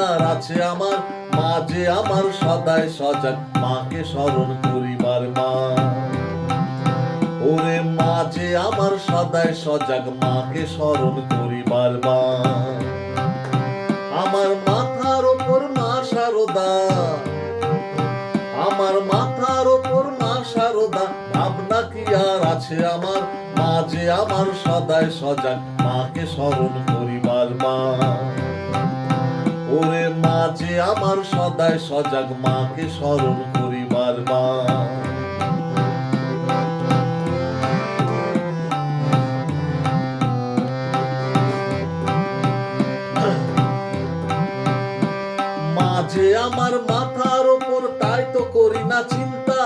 আর আছে আমার, মা যে আমার সদাই সজাগ, মাকে স্মরণ করিবার মা। ওরে মা যে আমার সদাই সজাগ, মাকে স্মরণ করিবার মা। আমার মাথার ওপর মা শারদা, আমার মাথার ওপর মা শারদা, ভাবনা কি আর আছে আমার, মা যে আমার সদাই সজাগ, মাকে স্মরণ করিবার মা। ওরে মা যে আমার সদাই সজাগ, মাকে স্মরণ করিবার মা। মা যে আমার মাথার ওপর, তাই তো করি না চিন্তা,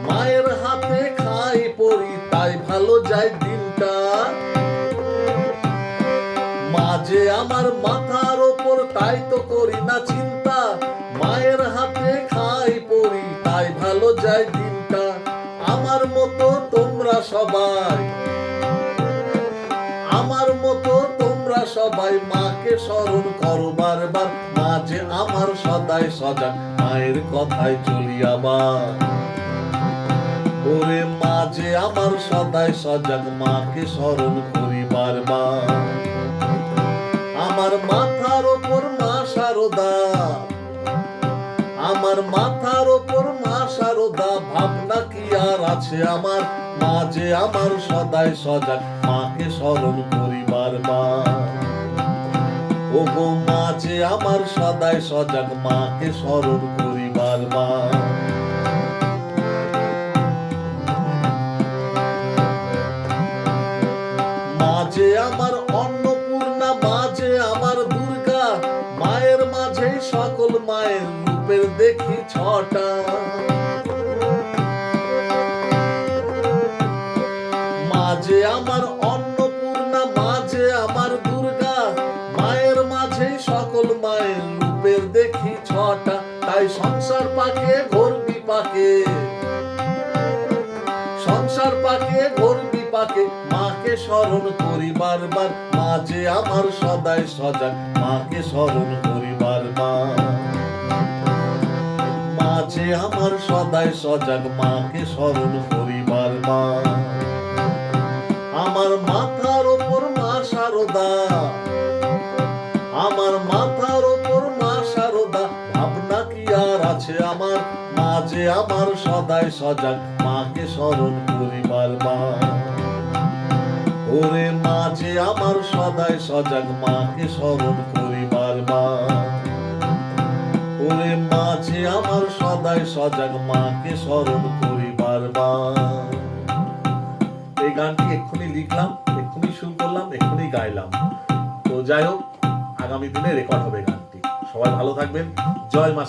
মায়ের হাতে খাই পড়ি, তাই ভালো যায় দিনটা। মা যে আমার মাথার ওপর, তাই তো করি না চিন্তা, মায়ের হাতে খাই পড়ি, তাই ভালো যায় দিনটা। আমার মতো তোমরা সবাই, আমার মতো তোমরা সবাই মাকে স্মরণ করো বারবার, মা যে আমার সদাই সজাগ, মায়ের কথায় চলি আবার। ওরে মা যে আমার সদাই সজাগ, মাকে স্মরণ করি বারবার। আমার মাথার ওপর মা শারদা, আমার মাথার ওপর মা শারদা, ভাবনা কি আর আছে আমার, মা যে আমার সদাই সজাগ, মাকে স্মরণ করিবার মা। ও গো মা যে আমার সদাই সজাগ, মাকে স্মরণ করিবার মা। মা যে আমার অন্নপূর্ণা, মা যে আমার দুর্গা, মায়ের মাঝে সকল মায়ের রূপের দেখি ছটা। মা যে আমার অন্নপূর্ণা, মা যে আমার দুর্গা, মায়ের মাঝে সকল মায়ের রূপের দেখি ছটা। তাই সংসার পাকে ঘোর বিপাকে, সংসার পাকে ঘোর বিপাকে, মাকে স্মরণ করি বারবার, মা যে আমার সদাই সজাগ, মাকে স্মরণ করিবার মা। মা যে আমার সদাই সজাগ, মাকে স্মরণ করিবার মা। আমার মাথার ওপর মা শারদা, আমার মাথার ওপর মা শারদা, ভাবনা কি আর আছে আমার, মা যে আমার সদাই সজাগ, মাকে স্মরণ করিবার মা। ওরে মা যে আমার সদাই সজাগ, মাকে স্মরণ করিবার মা। ওরে মা যে আমার সদাই সজাগ, মাকে স্মরণ করিবার মা। এই গানটি এক্ষুনি লিখলাম, এক্ষুনি শুরু করলাম, এক্ষুনি গাইলাম। তো যাই হোক, আগামী দিনে রেকর্ড হবে গানটি। সবাই ভালো থাকবেন। জয় মা।